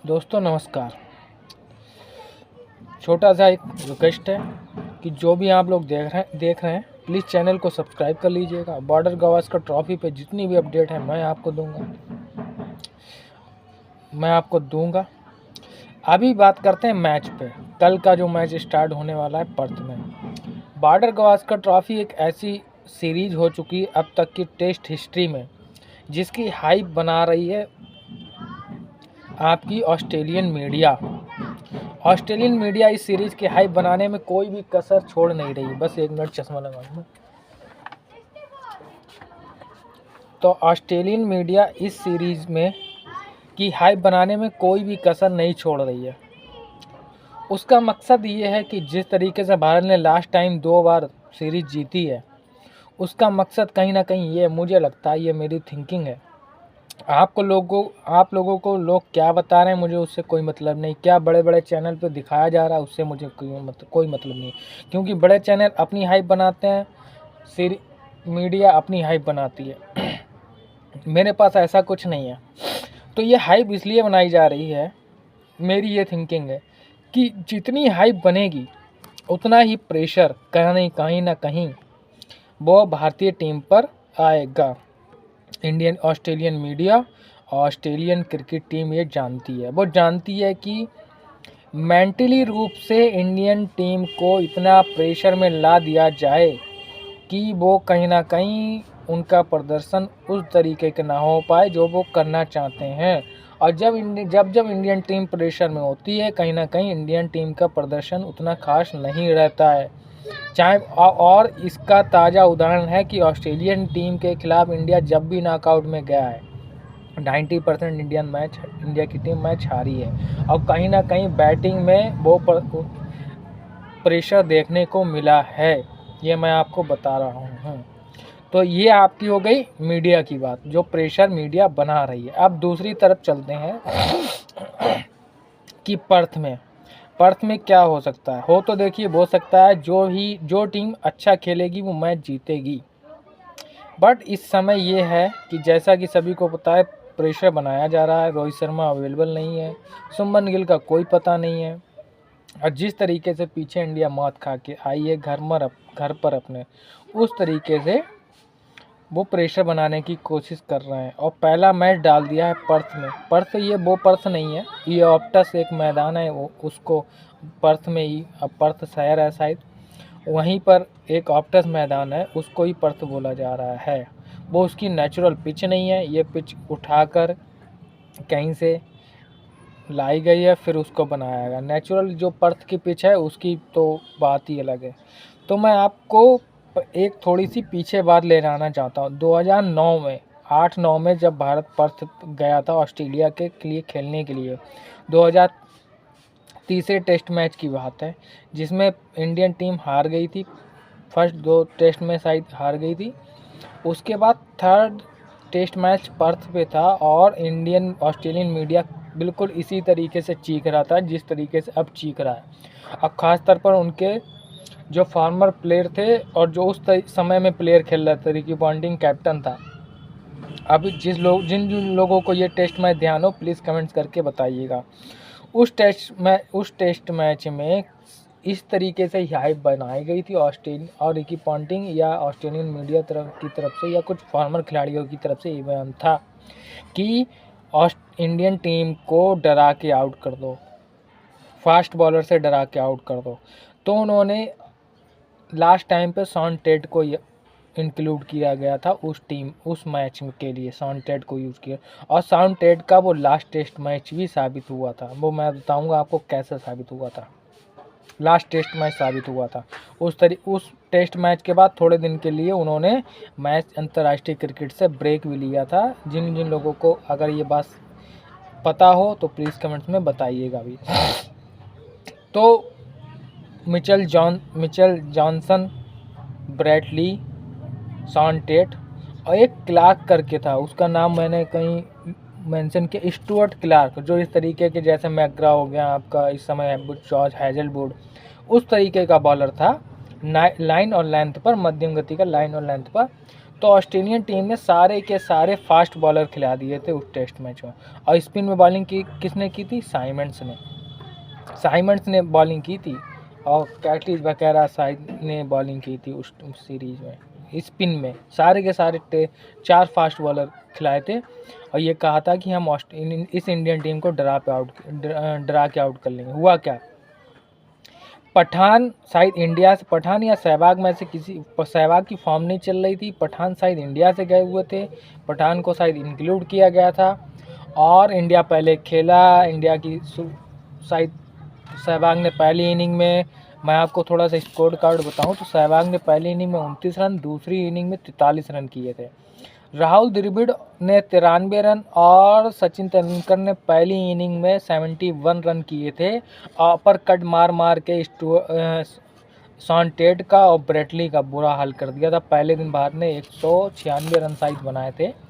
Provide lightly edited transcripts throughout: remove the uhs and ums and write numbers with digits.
दोस्तों नमस्कार। छोटा सा एक रिक्वेस्ट है कि जो भी आप लोग देख रहे हैं प्लीज़ चैनल को सब्सक्राइब कर लीजिएगा। बॉर्डर गावस्कर ट्रॉफी पे जितनी भी अपडेट है मैं आपको दूंगा। अभी बात करते हैं मैच पे। कल का जो मैच स्टार्ट होने वाला है पर्थ में। बॉर्डर गावस्कर ट्रॉफी एक ऐसी सीरीज हो चुकी है अब तक की टेस्ट हिस्ट्री में जिसकी हाइप बना रही है आपकी ऑस्ट्रेलियन मीडिया इस सीरीज़ की हाइप बनाने में कोई भी कसर छोड़ नहीं रही। बस एक मिनट चश्मा लगाऊंगा। तो ऑस्ट्रेलियन मीडिया इस सीरीज़ में की हाइप बनाने में कोई भी कसर नहीं छोड़ रही है। उसका मकसद ये है कि जिस तरीके से भारत ने लास्ट टाइम 2 बार सीरीज़ जीती है, उसका मकसद कहीं ना कहीं ये मुझे लगता है, ये मेरी थिंकिंग है। आप लोगों को लोग क्या बता रहे हैं मुझे उससे कोई मतलब नहीं। क्या बड़े बड़े चैनल पे दिखाया जा रहा है उससे मुझे कोई मतलब नहीं, क्योंकि बड़े चैनल अपनी हाइप बनाते हैं, मीडिया अपनी हाइप बनाती है। मेरे पास ऐसा कुछ नहीं है। तो ये हाइप इसलिए बनाई जा रही है, मेरी ये थिंकिंग है कि जितनी हाइप बनेगी उतना ही प्रेशर कहीं ना कहीं वो भारतीय टीम पर आएगा। Australian media, Australian cricket team ये जानती है, वो जानती है कि मेंटली रूप से इंडियन टीम को इतना प्रेशर में ला दिया जाए कि वो कहीं ना कहीं उनका प्रदर्शन उस तरीके का ना हो पाए जो वो करना चाहते हैं। और जब इंडियन टीम प्रेशर में होती है, कहीं ना कहीं इंडियन टीम का प्रदर्शन उतना खास नहीं रहता है। चाहे और इसका ताज़ा उदाहरण है कि ऑस्ट्रेलियन टीम के खिलाफ इंडिया जब भी नॉकआउट में गया है 90% इंडिया की टीम मैच हारी है। और कहीं ना कहीं बैटिंग में वो प्रेशर देखने को मिला है, ये मैं आपको बता रहा हूँ। तो ये आपकी हो गई मीडिया की बात, जो प्रेशर मीडिया बना रही है। अब दूसरी तरफ चलते हैं कि पर्थ में क्या हो सकता है। तो देखिए, हो सकता है जो टीम अच्छा खेलेगी वो मैच जीतेगी। बट इस समय ये है कि जैसा कि सभी को पता है प्रेशर बनाया जा रहा है। रोहित शर्मा अवेलेबल नहीं है, शुभमन गिल का कोई पता नहीं है, और जिस तरीके से पीछे इंडिया मौत खा के आई है घर पर अपने, उस तरीके से वो प्रेशर बनाने की कोशिश कर रहे हैं। और पहला मैच डाल दिया है पर्थ में। पर्थ नहीं है, ये ऑप्टस एक मैदान है, उसको पर्थ में ही, अब पर्थ शहर है शायद, वहीं पर एक ऑप्टस मैदान है, उसको ही पर्थ बोला जा रहा है। वो उसकी नेचुरल पिच नहीं है, ये पिच उठाकर कहीं से लाई गई है फिर उसको बनाया गया। नेचुरल जो पर्थ की पिच है उसकी तो बात ही अलग है। तो मैं आपको एक थोड़ी सी पीछे बात ले जाना चाहता हूँ। 2009 में 8-9 में जब भारत पर्थ गया था ऑस्ट्रेलिया के लिए खेलने के लिए, 2000 तीसरे टेस्ट मैच की बात है जिसमें इंडियन टीम हार गई थी। फर्स्ट 2 टेस्ट में शायद हार गई थी। उसके बाद थर्ड टेस्ट मैच पर्थ पे था और ऑस्ट्रेलियन मीडिया बिल्कुल इसी तरीके से चीख रहा था जिस तरीके से अब चीख रहा है। अब ख़ास तौर पर उनके जो फॉर्मर प्लेयर थे और जो उस समय में प्लेयर खेल रहे थे, रिकी पॉन्टिंग कैप्टन था। अब जिन लोगों को ये टेस्ट मैच ध्यान हो प्लीज़ कमेंट्स करके बताइएगा। उस टेस्ट मैच में इस तरीके से हाइप बनाई गई थी ऑस्ट्रेलिया और रिकी पॉन्टिंग या ऑस्ट्रेलियन मीडिया की तरफ से या कुछ फॉर्मर खिलाड़ियों की तरफ से ये बयान था कि इंडियन टीम को डरा के आउट कर दो, फास्ट बॉलर से डरा के आउट कर दो। तो उन्होंने लास्ट टाइम पे शॉन टेट को इंक्लूड किया गया था उस मैच के लिए, शॉन टेट को यूज़ किया। और शॉन टेट का वो लास्ट टेस्ट मैच भी साबित हुआ था, वो मैं बताऊंगा आपको कैसे साबित हुआ था। लास्ट टेस्ट मैच साबित हुआ था। उस टेस्ट मैच के बाद थोड़े दिन के लिए उन्होंने मैच अंतर्राष्ट्रीय क्रिकेट से ब्रेक भी लिया था। जिन लोगों को अगर ये बात पता हो तो प्लीज़ कमेंट्स में बताइएगा भी। तो मिचेल जॉनसन, ब्रैट ली, शॉन टेट और एक क्लार्क करके था, उसका नाम मैंने कहीं मेंशन किया, स्टुअर्ट क्लार्क, जो इस तरीके के जैसे मैकग्रा हो गया आपका इस समय जॉर्ज हैजलवुड, उस तरीके का बॉलर था लाइन और लेंथ पर, मध्यम गति का लाइन और लेंथ पर। तो ऑस्ट्रेलियन टीम ने सारे के सारे फास्ट बॉलर खिला दिए थे उस टेस्ट मैच में। और स्पिन में बॉलिंग की किसने की थी? साइमंड्स ने बॉलिंग की थी, और कैटिस वगैरह साइड ने बॉलिंग की थी उस सीरीज में। स्पिन में सारे के सारे 4 फास्ट बॉलर खिलाए थे, और ये कहा था कि हम इस इंडियन टीम को डरा के आउट कर लेंगे। हुआ क्या? पठान शायद इंडिया से, पठान या सहवाग में से किसी, सहवाग की फॉर्म नहीं चल रही थी, पठान शायद इंडिया से गए हुए थे, पठान को शायद इंक्लूड किया गया था, और इंडिया पहले खेला। इंडिया की शायद सहवाग ने पहली इनिंग में, मैं आपको थोड़ा सा स्कोर कार्ड बताऊं तो सहवाग ने पहली इनिंग में 29 रन, दूसरी इनिंग में 43 रन किए थे। राहुल द्रविड़ ने 93 रन और सचिन तेंदुलकर ने पहली इनिंग में 71 रन किए थे। अपर कट मार के शॉन टेट का और ब्रेटली का बुरा हाल कर दिया था। पहले दिन भारत ने 196 रन शायद बनाए थे,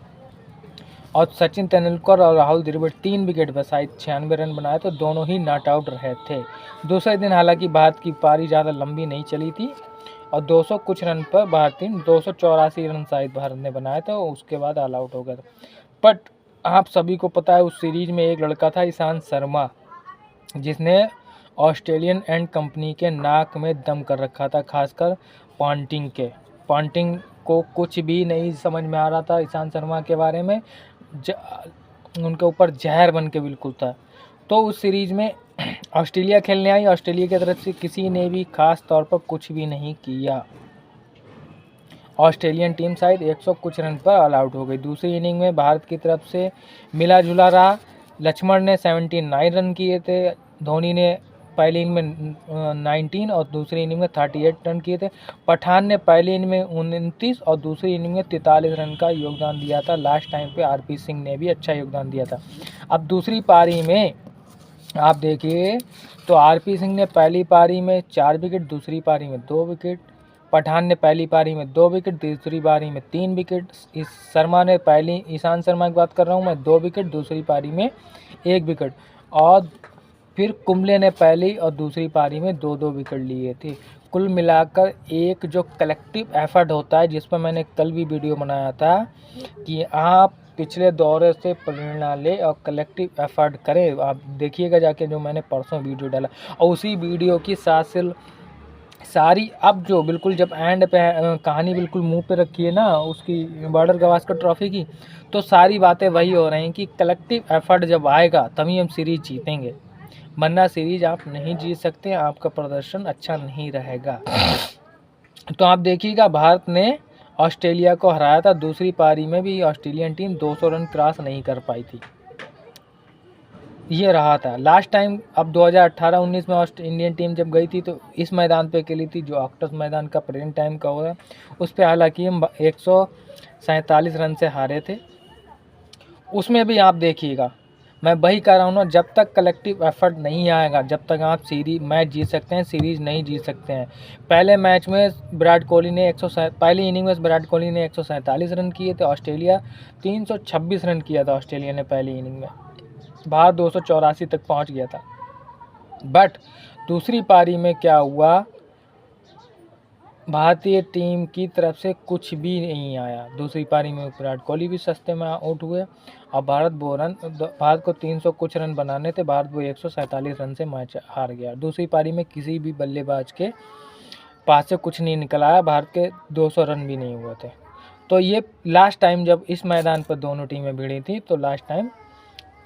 और सचिन तेंदुलकर और राहुल द्रविड़ 3 विकेट पर शायद 96 रन बनाए, तो दोनों ही नॉट आउट रहे थे। दूसरे दिन हालांकि भारत की पारी ज़्यादा लंबी नहीं चली थी, और 200 कुछ रन पर भारतीय 284 रन शायद भारत ने बनाए थे, और उसके बाद ऑल आउट हो गया था। बट आप सभी को पता है उस सीरीज में एक लड़का था ईशांत शर्मा, जिसने ऑस्ट्रेलियन एंड कंपनी के नाक में दम कर रखा था, खासकर पॉन्टिंग को कुछ भी नहीं समझ में आ रहा था ईशांत शर्मा के बारे में, उनके ऊपर जहर बन के बिल्कुल था। तो उस सीरीज में ऑस्ट्रेलिया खेलने आई, ऑस्ट्रेलिया की तरफ से किसी ने भी खास तौर पर कुछ भी नहीं किया। ऑस्ट्रेलियन टीम शायद 100 कुछ रन पर ऑल आउट हो गई। दूसरी इनिंग में भारत की तरफ से मिला जुला रहा। लक्ष्मण ने 79 रन किए थे, धोनी ने पहली इनिंग में 19 और दूसरी इनिंग में 38 रन किए थे। पठान ने पहली इनिंग में 29 और दूसरी इनिंग में 43 रन का योगदान दिया था। लास्ट टाइम पे आरपी सिंह ने भी अच्छा योगदान दिया था। अब दूसरी पारी में आप देखिए तो आरपी सिंह ने पहली पारी में 4 विकेट, दूसरी पारी में 2 विकेट। पठान ने पहली पारी में 2 विकेट, दूसरी पारी में 3 विकेट। इस शर्मा ने ईशांत शर्मा की बात कर रहा हूँ मैं, 2 विकेट, दूसरी पारी में 1 विकेट। और फिर कुंबले ने पहली और दूसरी पारी में 2-2 विकेट लिए थे। कुल मिलाकर एक जो कलेक्टिव एफर्ट होता है, जिस पर मैंने कल भी वीडियो बनाया था कि आप पिछले दौरे से प्रेरणा ले और कलेक्टिव एफर्ट करें। आप देखिएगा जाके जो मैंने परसों वीडियो डाला, और उसी वीडियो की सारी अब जो बिल्कुल जब एंड पे कहानी बिल्कुल मुंह पे रखी है ना उसकी बॉर्डर गवास्कर ट्रॉफी की, तो सारी बातें वही हो रही हैं कि कलेक्टिव एफर्ट जब आएगा तभी हम सीरीज जीतेंगे, वरना सीरीज आप नहीं जीत सकते, आपका प्रदर्शन अच्छा नहीं रहेगा। तो आप देखिएगा भारत ने ऑस्ट्रेलिया को हराया था। दूसरी पारी में भी ऑस्ट्रेलियन टीम 200 रन क्रॉस नहीं कर पाई थी, ये रहा था लास्ट टाइम। अब 2018-19 में इंडियन टीम जब गई थी तो इस मैदान पे खेली थी, जो ऑक्टस मैदान का प्रेजेंट टाइम का हुआ, उस पर हालांकि हम 147 रन से हारे थे। उसमें भी आप देखिएगा, मैं वही कह रहा हूँ ना, जब तक कलेक्टिव एफर्ट नहीं आएगा, जब तक आप मैच जीत सकते हैं, सीरीज नहीं जीत सकते हैं। पहले मैच में विराट कोहली ने पहली इनिंग में विराट कोहली ने 147 रन किए थे, ऑस्ट्रेलिया 326 रन किया था ऑस्ट्रेलिया ने पहली इनिंग में, भारत 284 तक पहुंच गया था। बट दूसरी पारी में क्या हुआ, भारतीय टीम की तरफ से कुछ भी नहीं आया। दूसरी पारी में विराट कोहली भी सस्ते में आउट हुए, और भारत को 300 कुछ रन बनाने थे, भारत वो 147 रन से मैच हार गया। दूसरी पारी में किसी भी बल्लेबाज के पास से कुछ नहीं निकल आया, भारत के 200 रन भी नहीं हुए थे। तो ये लास्ट टाइम जब इस मैदान पर दोनों टीमें भिड़ी थी तो लास्ट टाइम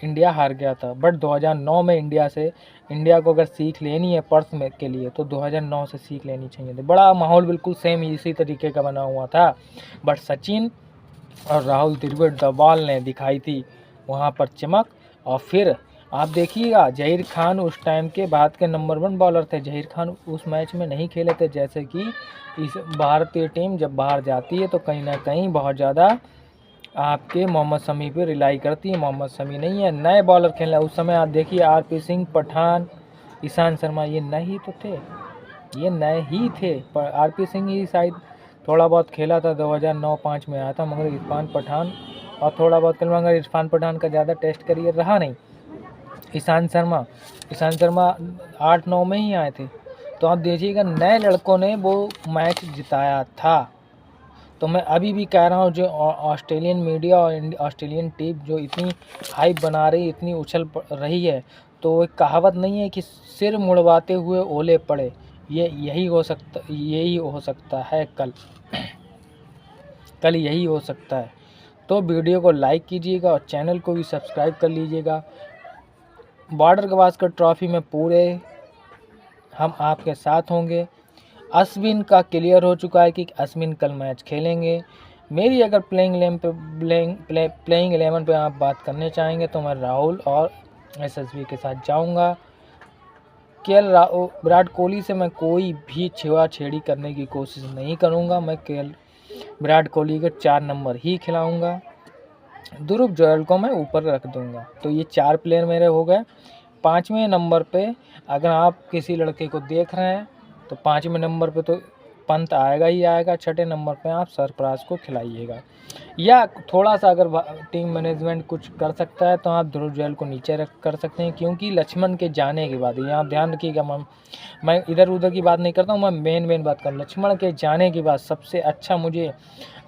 इंडिया हार गया था। बट 2009 में इंडिया को अगर सीख लेनी है पर्स में के लिए तो 2009 से सीख लेनी चाहिए थी। बड़ा माहौल बिल्कुल सेम इसी तरीके का बना हुआ था, बट सचिन और राहुल द्रविड़ द बॉल ने दिखाई थी वहाँ पर चमक। और फिर आप देखिएगा जहीर खान उस टाइम के भारत के नंबर 1 बॉलर थे। जहीर खान उस मैच में नहीं खेले थे, जैसे कि इस भारतीय टीम जब बाहर जाती है तो कहीं ना कहीं बहुत ज़्यादा आपके मोहम्मद शमी पे रिलाई करती है। मोहम्मद शमी नहीं है, नए बॉलर खेल रहे उस समय। आप देखिए आरपी सिंह, पठान, ईशांत शर्मा, ये नए ही तो थे, ये नए ही थे। पर आरपी सिंह ही शायद थोड़ा बहुत खेला था, 2009-5 में आया था, मगर इरफान पठान और थोड़ा बहुत खेल, मगर इरफान पठान का ज़्यादा टेस्ट करियर रहा नहीं। ईशांत शर्मा 8-9 में ही आए थे। तो आप देखिएगा नए लड़कों ने वो मैच जिताया था। तो मैं अभी भी कह रहा हूँ, जो ऑस्ट्रेलियन मीडिया और ऑस्ट्रेलियन टीम जो इतनी हाइप बना रही, इतनी उछल रही है, तो एक कहावत नहीं है कि सिर मुड़वाते हुए ओले पड़े, यही हो सकता है कल यही हो सकता है। तो वीडियो को लाइक कीजिएगा और चैनल को भी सब्सक्राइब कर लीजिएगा। बॉर्डर गावस्कर ट्रॉफी में पूरे हम आपके साथ होंगे। अश्विन का क्लियर हो चुका है कि अश्विन कल मैच खेलेंगे। मेरी अगर प्लेइंग 11 पे आप बात करने चाहेंगे तो मैं राहुल और एसएसवी के साथ जाऊंगा। विराट कोहली से मैं कोई भी छेड़ी करने की कोशिश नहीं करूंगा। मैं विराट कोहली के 4 नंबर ही खिलाऊंगा। ध्रुव जुरैल को मैं ऊपर रख दूंगा। तो ये 4 प्लेयर मेरे हो गए। 5वें नंबर पे अगर आप किसी लड़के को देख रहे हैं तो 5वें नंबर पे तो पंत आएगा ही आएगा। 6ठे नंबर पे आप सरफराज को खिलाइएगा, या थोड़ा सा अगर टीम मैनेजमेंट कुछ कर सकता है तो आप ध्रुव जुरैल को नीचे कर सकते हैं, क्योंकि लक्ष्मण के जाने के बाद, ये आप ध्यान रखिएगा, मैं इधर उधर की बात नहीं करता हूँ, मैं मेन बात कर, लक्ष्मण के जाने के बाद सबसे अच्छा मुझे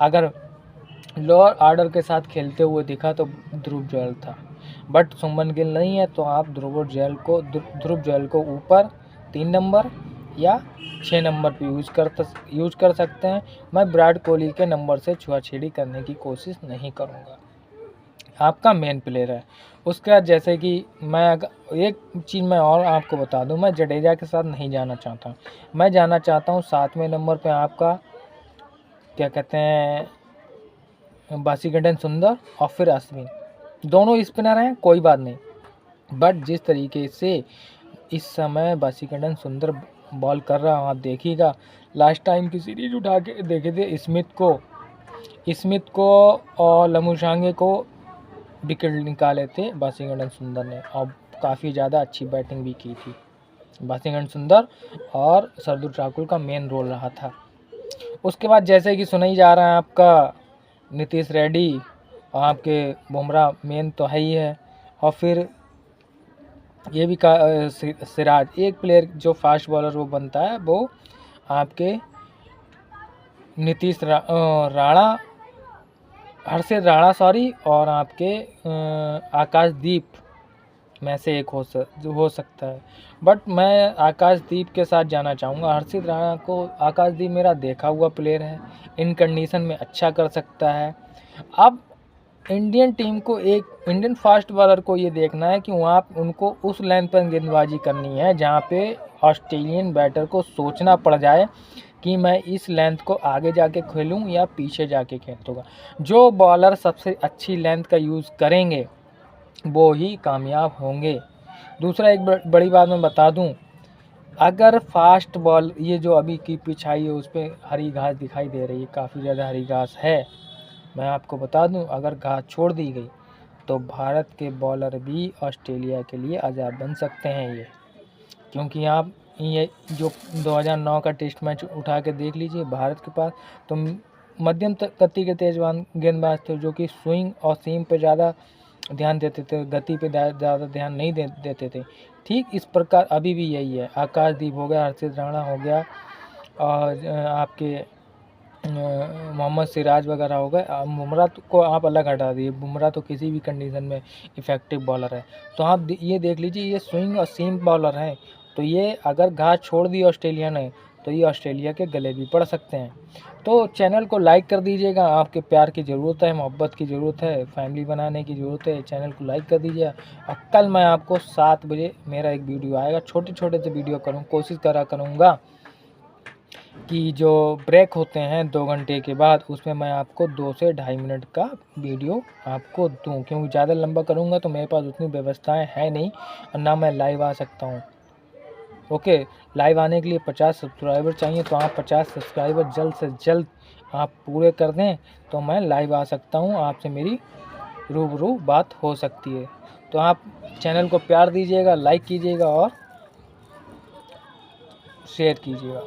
अगर लोअर ऑर्डर के साथ खेलते हुए दिखा तो ध्रुव जुरैल था। बट शुभमन गिल नहीं है, तो आप ध्रुव जुरैल को ऊपर 3 नंबर या 6 नंबर पे यूज कर सकते हैं। मैं विराट कोहली के नंबर से छुआछेड़ी करने की कोशिश नहीं करूंगा। आपका मेन प्लेयर है। उसके बाद जैसे कि एक चीज़ मैं और आपको बता दूं, मैं जडेजा के साथ नहीं जाना चाहता। मैं जाना चाहता हूं 7वें नंबर पे आपका क्या कहते हैं, वाशिंगटन सुंदर और फिर अश्विन। दोनों स्पिनर हैं, कोई बात नहीं, बट जिस तरीके से इस समय वाशिंगटन सुंदर बॉल कर रहा हूँ, आप देखिएगा। लास्ट टाइम की सीरीज उठा के देखे थे, स्मिथ को और लमुशांगे को विकेट निकाले थे वाशिंगटन सुंदर ने, और काफ़ी ज़्यादा अच्छी बैटिंग भी की थी वाशिंगटन सुंदर, और शार्दुल ठाकुर का मेन रोल रहा था। उसके बाद जैसे कि सुना ही जा रहा है आपका नीतीश रेड्डी और आपके बुमराह मेन तो है ही है, और फिर ये भी सिराज, एक प्लेयर जो फास्ट बॉलर वो बनता है, वो आपके हर्षित राणा और आपके आकाशदीप में से एक हो सकता है। बट मैं आकाशदीप के साथ जाना चाहूँगा। हर्षित राणा को आकाशदीप मेरा देखा हुआ प्लेयर है, इन कंडीशन में अच्छा कर सकता है। अब इंडियन टीम को, एक इंडियन फास्ट बॉलर को ये देखना है कि वहाँ उनको उस लेंथ पर गेंदबाजी करनी है जहाँ पे ऑस्ट्रेलियन बैटर को सोचना पड़ जाए कि मैं इस लेंथ को आगे जाके खेलूँ या पीछे जाके खेलूँगा। जो बॉलर सबसे अच्छी लेंथ का यूज़ करेंगे वो ही कामयाब होंगे। दूसरा एक बड़ी बात मैं बता दूं, अगर फास्ट बॉल, ये जो अभी की पिच आई है उस पर हरी घास दिखाई दे रही है, काफ़ी ज़्यादा हरी घास है। मैं आपको बता दूं, अगर घास छोड़ दी गई तो भारत के बॉलर भी ऑस्ट्रेलिया के लिए अजाब बन सकते हैं ये, क्योंकि आप ये जो 2009 का टेस्ट मैच उठा के देख लीजिए, भारत के पास तो मध्यम गति के तेजवान गेंदबाज थे जो कि स्विंग और सीम पे ज़्यादा ध्यान देते थे, गति पे ज़्यादा ध्यान नहीं देते थे। ठीक इस प्रकार अभी भी यही है। आकाशदीप हो गया, हर्षित राणा हो गया, और आपके मोहम्मद सिराज वगैरह हो गए। बुमराह को आप अलग हटा दिए, बुमराह तो किसी भी कंडीशन में इफ़ेक्टिव बॉलर है। तो आप ये देख लीजिए, ये स्विंग और सीम बॉलर हैं, तो ये अगर घास छोड़ दी ऑस्ट्रेलिया ने तो ये ऑस्ट्रेलिया के गले भी पड़ सकते हैं। तो चैनल को लाइक कर दीजिएगा, आपके प्यार की ज़रूरत है, मोहब्बत की ज़रूरत है, फैमिली बनाने की ज़रूरत है। चैनल को लाइक कर दीजिए। और कल मैं आपको 7 बजे मेरा एक वीडियो आएगा, छोटे से वीडियो कोशिश करूँगा कि जो ब्रेक होते हैं 2 घंटे के बाद, उसमें मैं आपको 2 से 2.5 मिनट का वीडियो आपको दूं, क्योंकि ज़्यादा लंबा करूँगा तो मेरे पास उतनी व्यवस्थाएं है नहीं, और ना मैं लाइव आ सकता हूँ। ओके, लाइव आने के लिए 50 सब्सक्राइबर चाहिए, तो आप 50 सब्सक्राइबर जल्द से जल्द आप पूरे कर दें तो मैं लाइव आ सकता हूँ, आपसे मेरी रूबरू बात हो सकती है। तो आप चैनल को प्यार दीजिएगा, लाइक कीजिएगा और शेयर कीजिएगा।